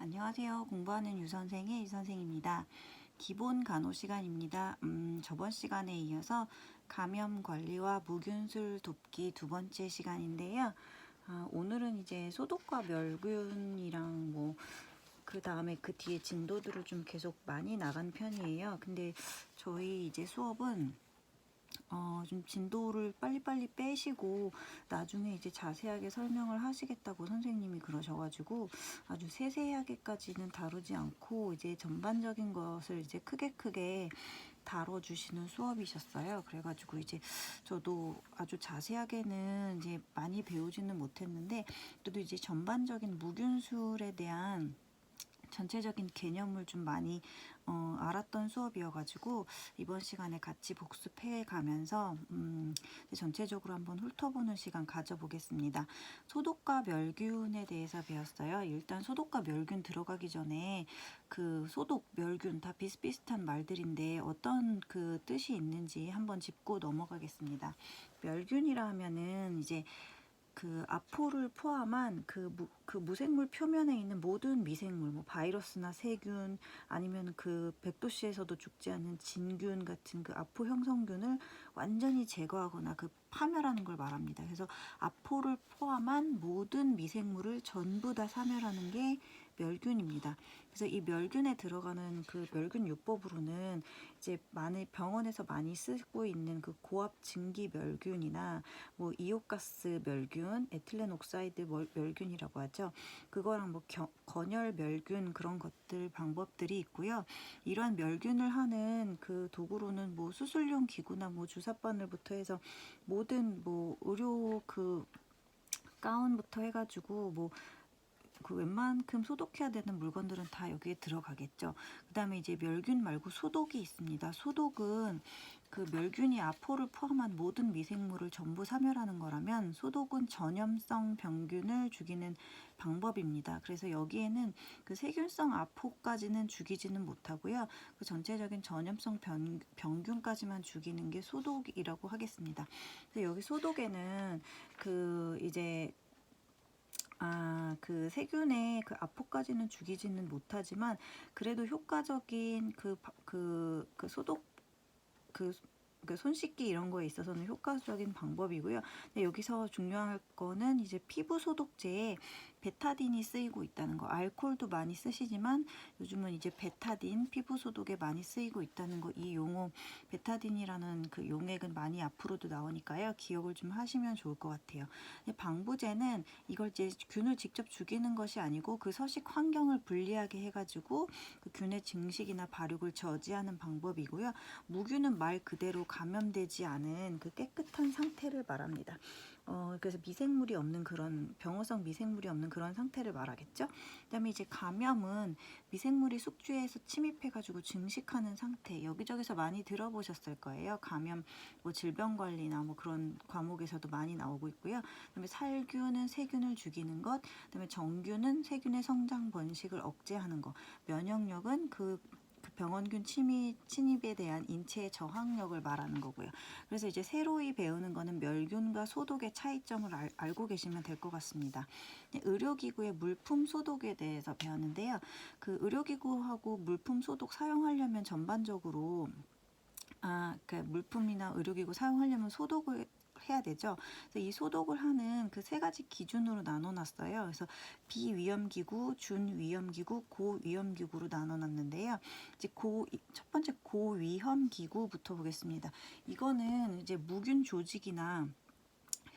안녕하세요. 공부하는 유선생의 유선생입니다. 기본 간호 시간입니다. 저번 시간에 이어서 감염 관리와 무균술 돕기 두 번째 시간인데요. 오늘은 이제 소독과 멸균이랑 그 다음에 그 뒤에 진도들을 좀 계속 많이 나간 편이에요. 근데 저희 이제 수업은 좀 진도를 빨리빨리 빼시고 나중에 이제 자세하게 설명을 하시겠다고 선생님이 그러셔가지고 아주 세세하게까지는 다루지 않고 이제 전반적인 것을 이제 크게 다뤄주시는 수업이셨어요. 그래가지고 이제 저도 아주 자세하게는 이제 많이 배우지는 못했는데 그래도 이제 전반적인 무균술에 대한 전체적인 개념을 좀 많이 알았던 수업이어가지고 이번 시간에 같이 복습해 가면서 전체적으로 한번 훑어보는 시간 가져보겠습니다. 소독과 멸균에 대해서 배웠어요. 일단 소독과 멸균 들어가기 전에 그 소독, 멸균 다 비슷비슷한 말들인데 어떤 그 뜻이 있는지 한번 짚고 넘어가겠습니다. 멸균이라 하면은 이제 그 아포를 포함한 그 무생물 표면에 있는 모든 미생물, 뭐 바이러스나 세균 아니면 그 100도씨에서도 죽지 않는 진균 같은 그 아포 형성균을 완전히 제거하거나 그 파멸하는 걸 말합니다. 그래서 아포를 포함한 모든 미생물을 전부 다 사멸하는 게 멸균입니다. 그래서 이 멸균에 들어가는 그 멸균 요법으로는 이제 많이 병원에서 많이 쓰고 있는 그 고압 증기 멸균이나 뭐 이오가스 멸균, 에틸렌 옥사이드 멸균이라고 하죠. 그거랑 뭐 건열 멸균 그런 것들 방법들이 있고요. 이러한 멸균을 하는 그 도구로는 뭐 수술용 기구나 뭐 주사바늘부터 해서 모든 뭐 의료 그 가운부터 해가지고 뭐 그 웬만큼 소독해야 되는 물건들은 다 여기에 들어가겠죠. 그 다음에 이제 멸균 말고 소독이 있습니다. 소독은 그 멸균이 아포를 포함한 모든 미생물을 전부 사멸하는 거라면 소독은 전염성 병균을 죽이는 방법입니다. 그래서 여기에는 그 세균성 아포까지는 죽이지는 못하고요. 그 전체적인 전염성 병균까지만 죽이는 게 소독이라고 하겠습니다. 그래서 여기 소독에는 그 이제 그 세균의 그 아포까지는 죽이지는 못하지만 그래도 효과적인 그 소독 그 손 씻기 이런 거에 있어서는 효과적인 방법이고요. 근데 여기서 중요할 거는 이제 피부 소독제에 베타딘이 쓰이고 있다는 거. 알코올도 많이 쓰시지만 요즘은 이제 베타딘 피부 소독에 많이 쓰이고 있다는 거. 이 용어 베타딘이라는 그 용액은 많이 앞으로도 나오니까요. 기억을 좀 하시면 좋을 것 같아요. 방부제는 이걸 이제 균을 직접 죽이는 것이 아니고 그 서식 환경을 불리하게 해가지고 그 균의 증식이나 발육을 저지하는 방법이고요. 무균은 말 그대로 감염되지 않은 그 깨끗한 상태를 말합니다. 그래서 미생물이 없는 그런 병어성 미생물이 없는 그런 상태를 말하겠죠. 그다음에 이제 감염은 미생물이 숙주에서 침입해가지고 증식하는 상태. 여기저기서 많이 들어보셨을 거예요. 감염, 뭐 질병관리나 뭐 그런 과목에서도 많이 나오고 있고요. 그다음에 살균은 세균을 죽이는 것. 그다음에 정균은 세균의 성장 번식을 억제하는 것. 면역력은 그 병원균 침입에 대한 인체의 저항력을 말하는 거고요. 그래서 이제 새로이 배우는 거는 멸균과 소독의 차이점을 알고 계시면 될 것 같습니다. 의료기구의 물품 소독에 대해서 배웠는데요. 그 의료기구하고 물품 소독 사용하려면 전반적으로 그 물품이나 의료기구 사용하려면 소독을 해야 되죠. 그래서 이 소독을 하는 그 세 가지 기준으로 나눠놨어요. 그래서 비위험기구, 준위험기구, 고위험기구로 나눠놨는데요. 이제 첫 번째 고위험기구부터 보겠습니다. 이거는 이제 무균 조직이나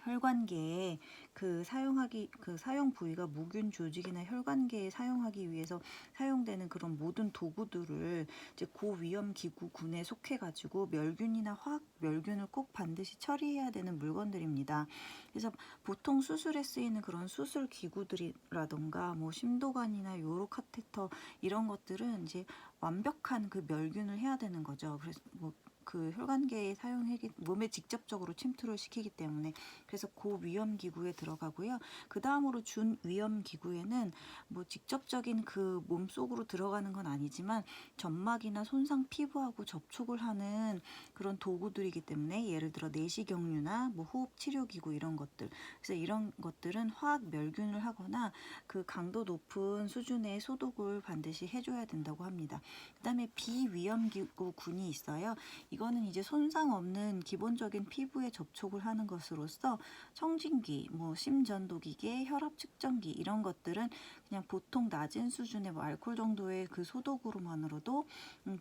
혈관계에 그 사용 부위가 무균 조직이나 혈관계에 사용하기 위해서 사용되는 그런 모든 도구들을 이제 고위험 기구군에 속해 가지고 멸균이나 화학 멸균을 꼭 반드시 처리해야 되는 물건들입니다. 그래서 보통 수술에 쓰이는 그런 수술 기구들이라던가 뭐 심도관이나 요로 카테터 이런 것들은 이제 완벽한 그 멸균을 해야 되는 거죠. 그래서 뭐 그 혈관계에 사용하기 몸에 직접적으로 침투를 시키기 때문에 그래서 고위험 기구에 들어가고요. 그 다음으로 준위험 기구에는 뭐 직접적인 그 몸 속으로 들어가는 건 아니지만 점막이나 손상 피부하고 접촉을 하는 그런 도구들이기 때문에 예를 들어 내시경류나 뭐 호흡 치료 기구 이런 것들. 그래서 이런 것들은 화학 멸균을 하거나 그 강도 높은 수준의 소독을 반드시 해줘야 된다고 합니다. 그다음에 비위험 기구군이 있어요. 이거는 이제 손상 없는 기본적인 피부에 접촉을 하는 것으로서 청진기, 뭐 심전도기계, 혈압 측정기 이런 것들은 그냥 보통 낮은 수준의 뭐 알코올 정도의 그 소독으로만으로도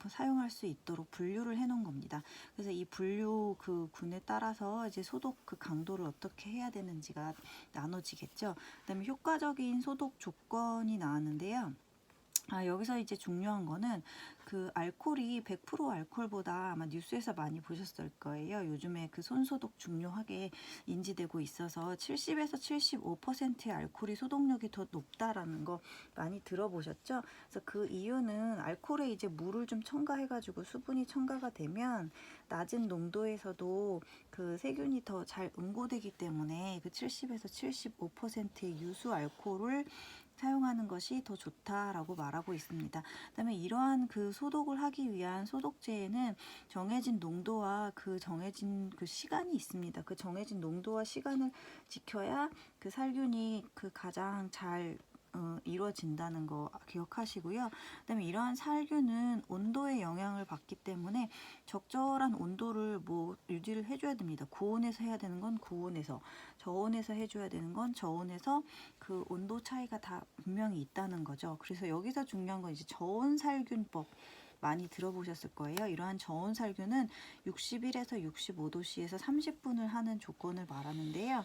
사용할 수 있도록 분류를 해놓은 겁니다. 그래서 이 분류 그 군에 따라서 이제 소독 그 강도를 어떻게 해야 되는지가 나눠지겠죠. 그다음에 효과적인 소독 조건이 나왔는데요. 여기서 이제 중요한 거는 그 알코올이 100% 알코올보다 아마 뉴스에서 많이 보셨을 거예요. 요즘에 그 손소독 중요하게 인지되고 있어서 70에서 75%의 알코올이 소독력이 더 높다라는 거 많이 들어보셨죠? 그래서 그 이유는 알코올에 이제 물을 좀 첨가해가지고 수분이 첨가가 되면 낮은 농도에서도 그 세균이 더 잘 응고되기 때문에 그 70에서 75%의 유수 알코올을 사용하는 것이 더 좋다라고 말하고 있습니다. 그다음에 이러한 그 소독을 하기 위한 소독제에는 정해진 농도와 그 정해진 그 시간이 있습니다. 그 정해진 농도와 시간을 지켜야 그 살균이 그 가장 잘 이루어진다는 거 기억하시고요. 그다음에 이러한 살균은 온도의 영향을 받기 때문에 적절한 온도를 뭐 유지를 해줘야 됩니다. 고온에서 해야 되는 건 고온에서, 저온에서 해줘야 되는 건 저온에서 그 온도 차이가 다 분명히 있다는 거죠. 그래서 여기서 중요한 건 이제 저온 살균법. 많이 들어보셨을 거예요. 이러한 저온 살균은 61에서 65도씨에서 30분을 하는 조건을 말하는데요.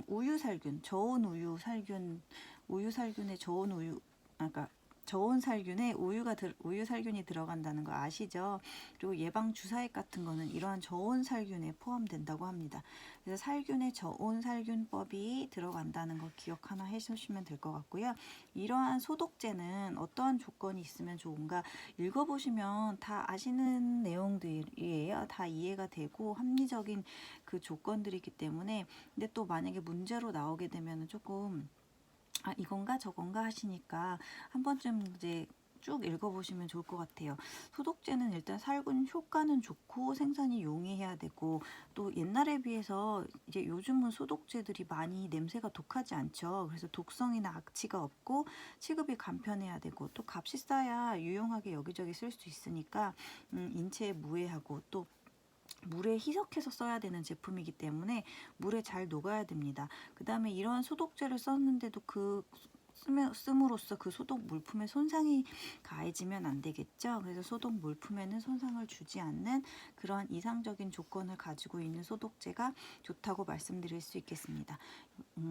우유 살균, 저온 우유 살균, 우유 살균에 저온 우유, 그러니까 저온 살균에 우유 살균이 들어간다는 거 아시죠? 그리고 예방 주사액 같은 거는 이러한 저온 살균에 포함된다고 합니다. 그래서 살균에 저온 살균법이 들어간다는 거 기억 하나 해주시면 될 것 같고요. 이러한 소독제는 어떠한 조건이 있으면 좋은가 읽어보시면 다 아시는 내용들이에요. 다 이해가 되고 합리적인 그 조건들이기 때문에 근데 또 만약에 문제로 나오게 되면 조금 이건가 저건가 하시니까 한 번쯤 이제 쭉 읽어보시면 좋을 것 같아요. 소독제는 일단 살균 효과는 좋고 생산이 용이해야 되고 또 옛날에 비해서 이제 요즘은 소독제들이 많이 냄새가 독하지 않죠. 그래서 독성이나 악취가 없고 취급이 간편해야 되고 또 값이 싸야 유용하게 여기저기 쓸 수 있으니까 인체에 무해하고 또 물에 희석해서 써야 되는 제품이기 때문에 물에 잘 녹아야 됩니다. 그 다음에 이러한 소독제를 썼는데도 씀으로써 그 소독 물품에 손상이 가해지면 안 되겠죠. 그래서 소독 물품에는 손상을 주지 않는 그러한 이상적인 조건을 가지고 있는 소독제가 좋다고 말씀드릴 수 있겠습니다.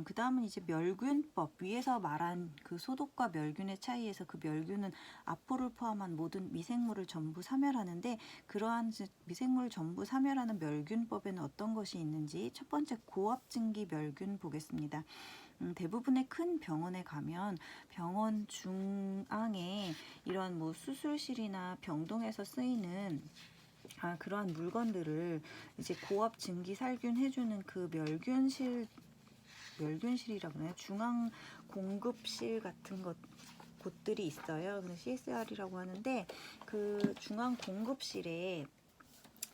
그 다음은 이제 멸균법. 위에서 말한 그 소독과 멸균의 차이에서 그 멸균은 아포를 포함한 모든 미생물을 전부 사멸하는데 그러한 미생물을 전부 사멸하는 멸균법에는 어떤 것이 있는지 첫 번째 고압증기 멸균 보겠습니다. 대부분의 큰 병원에 가면 병원 중앙에 이런 뭐 수술실이나 병동에서 쓰이는 그러한 물건들을 이제 고압 증기 살균 해주는 그 멸균실이라고 하나요? 중앙 공급실 같은 곳들이 있어요. 그래서 CSR이라고 하는데 그 중앙 공급실에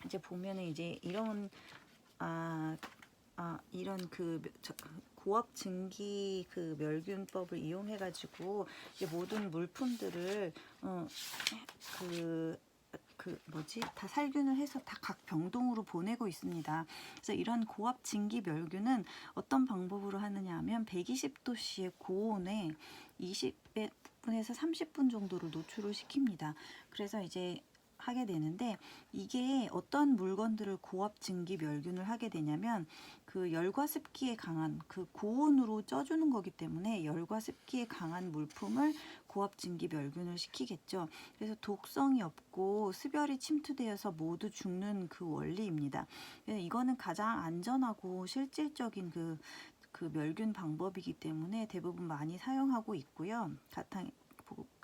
이제 보면은 이제 이런 이런 그 고압 증기 그 멸균법을 이용해 가지고 이제 모든 물품들을 다 살균을 해서 다 각 병동으로 보내고 있습니다. 그래서 이런 고압 증기 멸균은 어떤 방법으로 하느냐 하면 120도씨의 고온에 20분에서 30분 정도를 노출을 시킵니다. 그래서 이제 하게 되는데 이게 어떤 물건들을 고압 증기 멸균을 하게 되냐면 그 열과 습기에 강한 그 고온으로 쪄주는 거기 때문에 열과 습기에 강한 물품을 고압 증기 멸균을 시키겠죠. 그래서 독성이 없고 습열이 침투되어서 모두 죽는 그 원리입니다. 그래서 이거는 가장 안전하고 실질적인 그 멸균 방법이기 때문에 대부분 많이 사용하고 있고요.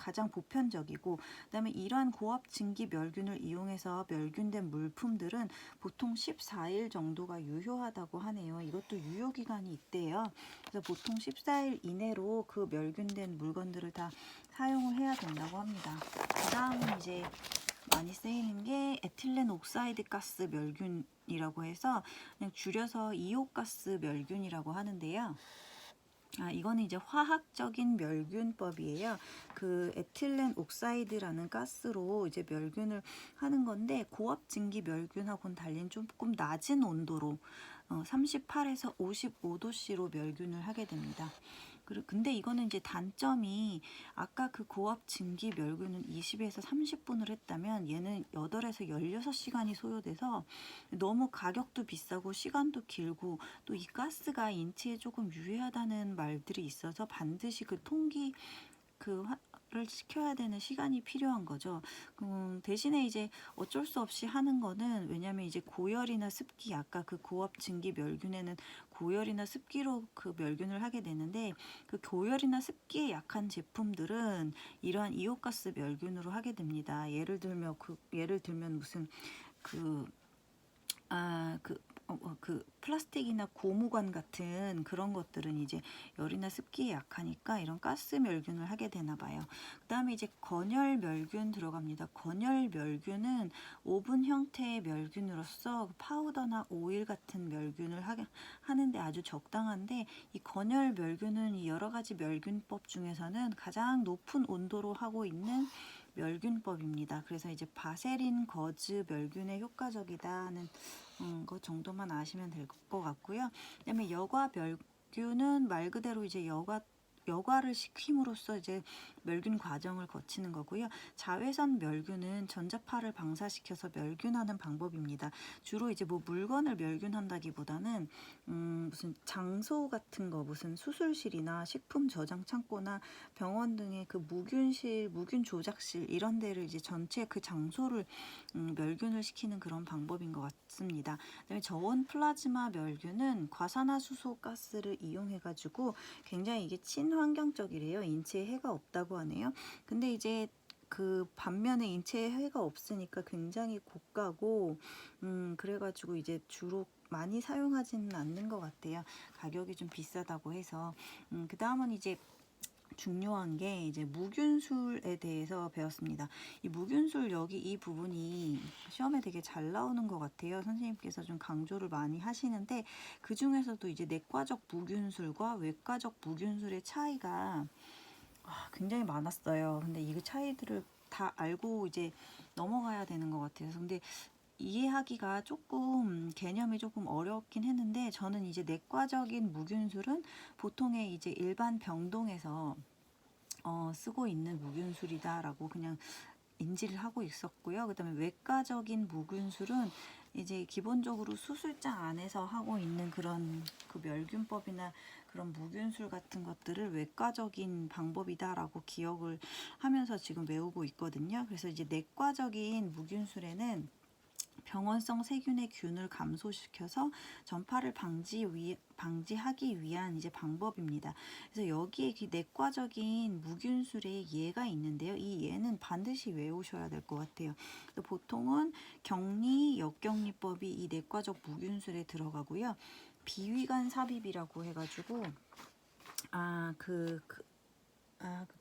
가장 보편적이고, 그다음에 이러한 고압 증기 멸균을 이용해서 멸균된 물품들은 보통 14일 정도가 유효하다고 하네요. 이것도 유효기간이 있대요. 그래서 보통 14일 이내로 그 멸균된 물건들을 다 사용을 해야 된다고 합니다. 그 다음은 이제 많이 쓰이는 게 에틸렌 옥사이드 가스 멸균이라고 해서 그냥 줄여서 이오가스 멸균이라고 하는데요. 이거는 이제 화학적인 멸균법이에요. 그 에틸렌 옥사이드라는 가스로 이제 멸균을 하는 건데, 고압 증기 멸균하고는 달린 조금 낮은 온도로 38에서 55도씨로 멸균을 하게 됩니다. 근데 이거는 이제 단점이, 아까 그 고압 증기 멸균은 20에서 30분을 했다면 얘는 8에서 16시간이 소요돼서 너무 가격도 비싸고 시간도 길고, 또 이 가스가 인체에 조금 유해하다는 말들이 있어서 반드시 그 통기 를 시켜야 되는 시간이 필요한 거죠. 대신에 이제 어쩔 수 없이 하는 거는, 왜냐면 이제 고열이나 습기, 아까 그 고압 증기 멸균에는 고열이나 습기로 그 멸균을 하게 되는데, 그 고열이나 습기에 약한 제품들은 이러한 이오가스 멸균으로 하게 됩니다. 예를 들면 무슨 그 플라스틱이나 고무관 같은 그런 것들은 이제 열이나 습기에 약하니까 이런 가스 멸균을 하게 되나 봐요. 그 다음에 이제 건열 멸균 들어갑니다. 건열 멸균은 오븐 형태의 멸균으로서 파우더나 오일 같은 멸균을 하는데 아주 적당한데, 이 건열 멸균은 이 여러 가지 멸균법 중에서는 가장 높은 온도로 하고 있는 멸균법입니다. 그래서 이제 바세린 거즈 멸균에 효과적이다는 것 정도만 아시면 될 것 같고요. 그다음에 여과 멸균은 말 그대로 이제 여과를 시킴으로써 이제 멸균 과정을 거치는 거고요. 자외선 멸균은 전자파를 방사시켜서 멸균하는 방법입니다. 주로 이제 뭐 물건을 멸균한다기보다는 무슨 장소 같은 거, 무슨 수술실이나 식품 저장 창고나 병원 등의 그 무균 조작실 이런 데를 이제 전체 그 장소를 멸균을 시키는 그런 방법인 것 같습니다. 그다음에 저온 플라즈마 멸균은 과산화수소 가스를 이용해 가지고 굉장히 이게 친환경적이래요. 인체에 해가 없다고 하네요. 근데 이제 그 반면에 인체에 해가 없으니까 굉장히 고가고, 그래가지고 이제 주로 많이 사용하지는 않는 것 같아요. 가격이 좀 비싸다고 해서. 그 다음은 이제 중요한 게 이제 무균술에 대해서 배웠습니다. 이 무균술 여기 이 부분이 시험에 되게 잘 나오는 것 같아요. 선생님께서 좀 강조를 많이 하시는데, 그 중에서도 이제 내과적 무균술과 외과적 무균술의 차이가 굉장히 많았어요. 근데 이 차이들을 다 알고 이제 넘어가야 되는 것 같아요. 근데 이해하기가 조금 개념이 조금 어렵긴 했는데, 저는 이제 내과적인 무균술은 보통의 이제 일반 병동에서 쓰고 있는 무균술이다라고 그냥 인지를 하고 있었고요. 그다음에 외과적인 무균술은 이제 기본적으로 수술장 안에서 하고 있는 그런 그 멸균법이나 그런 무균술 같은 것들을 외과적인 방법이다라고 기억을 하면서 지금 외우고 있거든요. 그래서 이제 내과적인 무균술에는 병원성 세균의 균을 감소시켜서 전파를 방지하기 위한 이제 방법입니다. 그래서 여기에 내과적인 무균술의 예가 있는데요. 이 예는 반드시 외우셔야 될 것 같아요. 보통은 격리, 역격리법이 이 내과적 무균술에 들어가고요. 비위관 삽입이라고 해가지고 그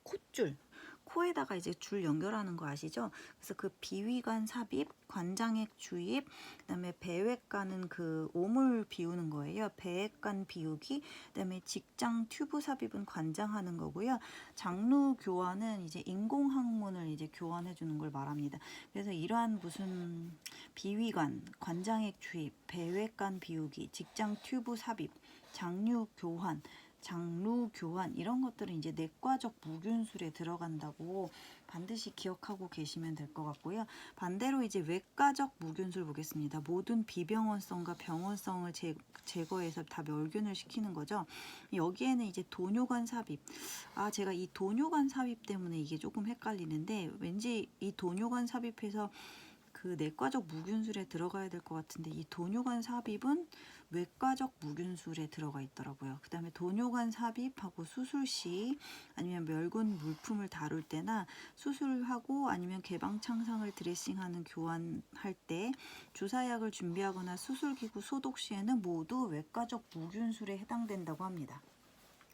콧줄, 코에다가 이제 줄 연결하는 거 아시죠? 그래서 그 비위관 삽입, 관장액 주입, 그다음에 배외관은 그 오물 비우는 거예요. 배액관 비우기, 그다음에 직장 튜브 삽입은 관장하는 거고요. 장루 교환은 이제 인공항문을 이제 교환해 주는 걸 말합니다. 그래서 이러한 무슨 비위관, 관장액 주입, 배외관 비우기, 직장 튜브 삽입, 장류 교환, 장루 교환 이런 것들은 이제 내과적 무균술에 들어간다고 반드시 기억하고 계시면 될 것 같고요. 반대로 이제 외과적 무균술 보겠습니다. 모든 비병원성과 병원성을 제거해서 다 멸균을 시키는 거죠. 여기에는 이제 도뇨관 삽입. 제가 이 도뇨관 삽입 때문에 이게 조금 헷갈리는데, 왠지 이 도뇨관 삽입해서 그 내과적 무균술에 들어가야 될 것 같은데, 이 도뇨관 삽입은 외과적 무균술에 들어가 있더라고요. 그 다음에 돈요관 삽입하고 수술 시 아니면 멸균 물품을 다룰 때나 수술하고 아니면 개방창상을 드레싱하는 교환할 때 주사약을 준비하거나 수술기구 소독 시에는 모두 외과적 무균술에 해당된다고 합니다.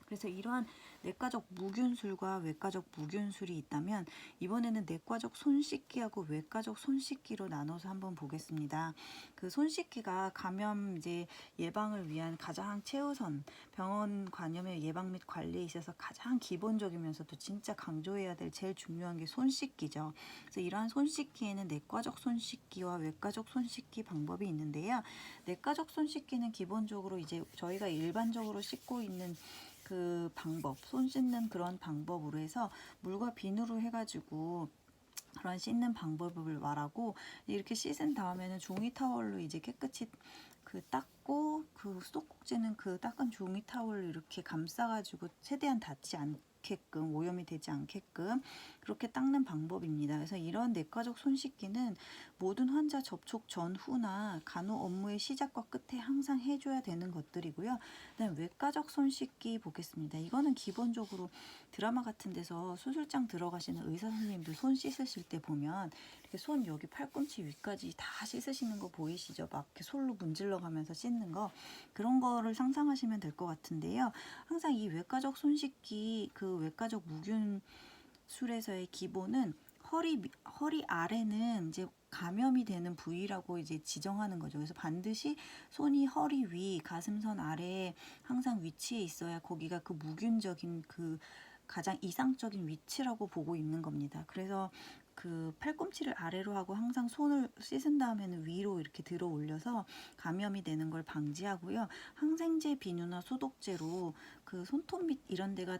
그래서 이러한 내과적 무균술과 외과적 무균술이 있다면 이번에는 내과적 손 씻기하고 외과적 손 씻기로 나눠서 한번 보겠습니다. 그 손 씻기가 감염 이제 예방을 위한 가장 최우선 병원 감염의 예방 및 관리에 있어서 가장 기본적이면서도 진짜 강조해야 될 제일 중요한 게 손 씻기죠. 그래서 이러한 손 씻기에는 내과적 손 씻기와 외과적 손 씻기 방법이 있는데요. 내과적 손 씻기는 기본적으로 이제 저희가 일반적으로 씻고 있는 그 방법, 손 씻는 그런 방법으로 해서 물과 비누로 해가지고 그런 씻는 방법을 말하고 이렇게 씻은 다음에는 종이 타월로 이제 깨끗이 그 닦고 그 수도꼭지는 그 닦은 종이 타월로 이렇게 감싸가지고 최대한 닿지 않게끔 오염이 되지 않게끔 그렇게 닦는 방법입니다. 그래서 이런 내과적 손 씻기는 모든 환자 접촉 전후나 간호 업무의 시작과 끝에 항상 해줘야 되는 것들이고요. 그다음에 외과적 손 씻기 보겠습니다. 이거는 기본적으로 드라마 같은 데서 수술장 들어가시는 의사 선생님들 손 씻으실 때 보면 이렇게 손 여기 팔꿈치 위까지 다 씻으시는 거 보이시죠? 막 이렇게 솔로 문질러 가면서 씻는 거 그런 거를 상상하시면 될 것 같은데요. 항상 이 외과적 손 씻기 그 외과적 무균술에서의 기본은 허리 아래는 이제 감염이 되는 부위라고 이제 지정하는 거죠. 그래서 반드시 손이 허리 위, 가슴선 아래에 항상 위치해 있어야 거기가 그 무균적인 그 가장 이상적인 위치라고 보고 있는 겁니다. 그래서 그 팔꿈치를 아래로 하고 항상 손을 씻은 다음에는 위로 이렇게 들어 올려서 감염이 되는 걸 방지하고요. 항생제 비누나 소독제로 그 손톱 밑 이런 데가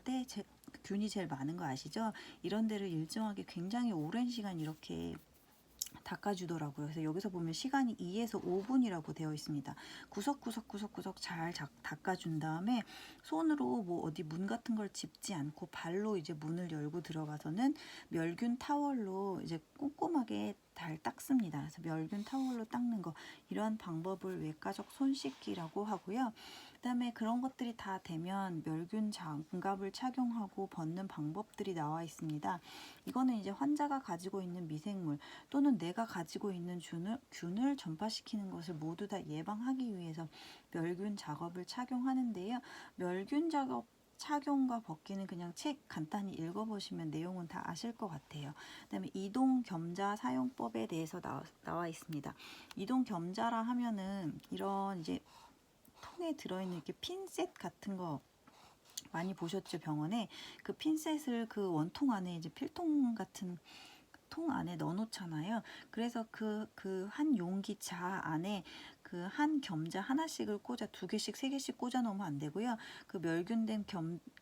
균이 제일 많은 거 아시죠? 이런 데를 일정하게 굉장히 오랜 시간 이렇게 닦아주더라고요. 그래서 여기서 보면 시간이 2에서 5분이라고 되어 있습니다. 구석구석 잘 닦아준 다음에 손으로 뭐 어디 문 같은 걸 짚지 않고 발로 이제 문을 열고 들어가서는 멸균 타월로 이제 꼼꼼하게 잘 닦습니다. 그래서 멸균 타월로 닦는 거 이러한 방법을 외과적 손 씻기라고 하고요. 그다음에 그런 것들이 다 되면 멸균 장갑을 착용하고 벗는 방법들이 나와 있습니다. 이거는 이제 환자가 가지고 있는 미생물 또는 내가 가지고 있는 균을 전파시키는 것을 모두 다 예방하기 위해서 멸균 작업을 착용하는데요. 멸균 작업 착용과 벗기는 그냥 책 간단히 읽어보시면 내용은 다 아실 것 같아요. 그다음에 이동 겸자 사용법에 대해서 나와 있습니다. 이동 겸자라 하면은 이런 이제 통에 들어있는 이렇게 핀셋 같은 거 많이 보셨죠? 병원에 그 핀셋을 그 원통 안에 이제 필통 같은 통 안에 넣어 놓잖아요. 그래서 그 한 용기 자 안에 그 한 겸자 하나씩을 꽂아 2개씩 3개씩 꽂아 놓으면 안 되고요. 그 멸균된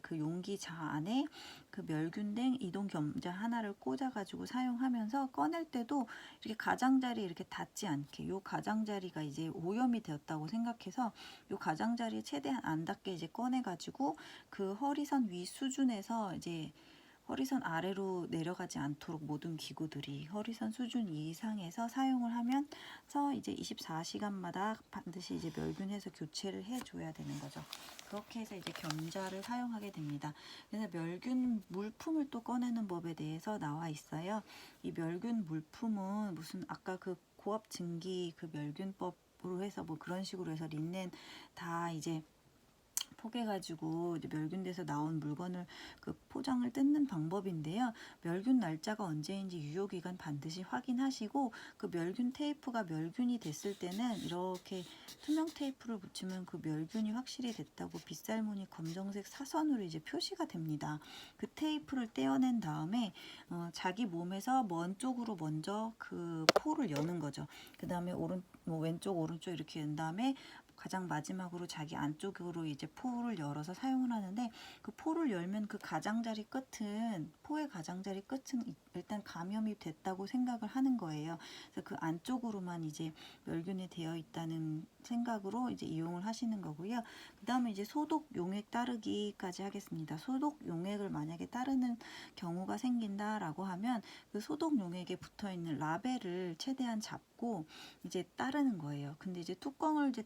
그 용기 자 안에 그 멸균된 이동 겸자 하나를 꽂아 가지고 사용하면서 꺼낼 때도 이렇게 가장자리 이렇게 닿지 않게 요 가장자리가 이제 오염이 되었다고 생각해서 요 가장자리 최대한 안 닿게 이제 꺼내 가지고 그 허리선 위 수준에서 이제 허리선 아래로 내려가지 않도록 모든 기구들이 허리선 수준 이상에서 사용을 하면서 이제 24시간마다 반드시 이제 멸균해서 교체를 해줘야 되는 거죠. 그렇게 해서 이제 겸자를 사용하게 됩니다. 그래서 멸균 물품을 또 꺼내는 법에 대해서 나와 있어요. 이 멸균 물품은 무슨 아까 그 고압 증기 그 멸균법으로 해서 뭐 그런 식으로 해서 린넨 다 이제 포개가지고 이제 멸균돼서 나온 물건을 그 포장을 뜯는 방법인데요. 멸균 날짜가 언제인지 유효기간 반드시 확인하시고 그 멸균 테이프가 멸균이 됐을 때는 이렇게 투명 테이프를 붙이면 그 멸균이 확실히 됐다고 빗살무늬 검정색 사선으로 이제 표시가 됩니다. 그 테이프를 떼어낸 다음에 자기 몸에서 먼 쪽으로 먼저 그 포를 여는 거죠. 그 다음에 왼쪽 오른쪽 이렇게 연 다음에 가장 마지막으로 자기 안쪽으로 이제 포를 열어서 사용을 하는데 그 포를 열면 그 가장자리 끝은 포의 가장자리 끝은 일단 감염이 됐다고 생각을 하는 거예요. 그래서 그 안쪽으로만 이제 멸균이 되어 있다는 생각으로 이제 이용을 하시는 거고요. 그 다음에 이제 소독 용액 따르기까지 하겠습니다. 소독 용액을 만약에 따르는 경우가 생긴다라고 하면 그 소독 용액에 붙어 있는 라벨을 최대한 잡고 이제 따르는 거예요. 근데 이제 뚜껑을 이제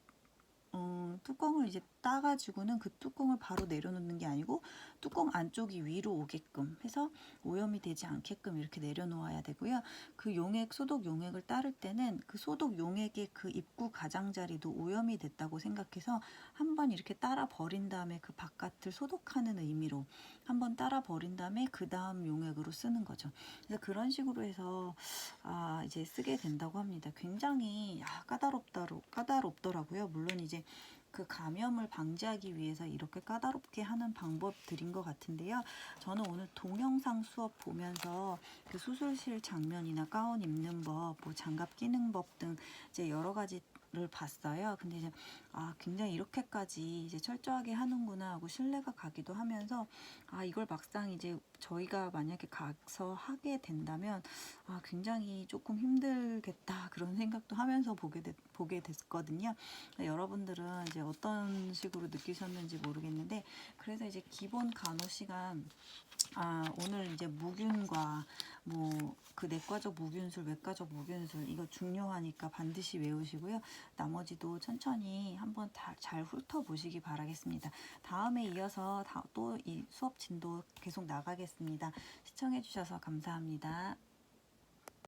뚜껑을 이제 따가지고는 그 뚜껑을 바로 내려놓는 게 아니고 뚜껑 안쪽이 위로 오게끔 해서 오염이 되지 않게끔 이렇게 내려놓아야 되고요. 그 용액, 소독 용액을 따를 때는 그 소독 용액의 그 입구 가장자리도 오염이 됐다고 생각해서 한번 이렇게 따라 버린 다음에 그 바깥을 소독하는 의미로 한번 따라 버린 다음에 그 다음 용액으로 쓰는 거죠. 그래서 그런 식으로 해서 이제 쓰게 된다고 합니다. 굉장히 까다롭더라고요. 물론 이제 그 감염을 방지하기 위해서 이렇게 까다롭게 하는 방법들인 것 같은데요. 저는 오늘 동영상 수업 보면서 그 수술실 장면이나 가운 입는 법, 뭐 장갑 끼는 법 등 이제 여러 가지를 봤어요. 근데 이제 굉장히 이렇게까지 이제 철저하게 하는구나 하고 신뢰가 가기도 하면서 이걸 막상 이제 저희가 만약에 가서 하게 된다면 굉장히 조금 힘들겠다 그런 생각도 하면서 보게 됐거든요. 여러분들은 이제 어떤 식으로 느끼셨는지 모르겠는데, 그래서 이제 기본 간호 시간 오늘 이제 무균과 뭐 그 내과적 무균술, 외과적 무균술 이거 중요하니까 반드시 외우시고요. 나머지도 천천히 한번 잘 훑어보시기 바라겠습니다. 다음에 이어서 또 이 수업 진도 계속 나가겠습니다. 시청해주셔서 감사합니다.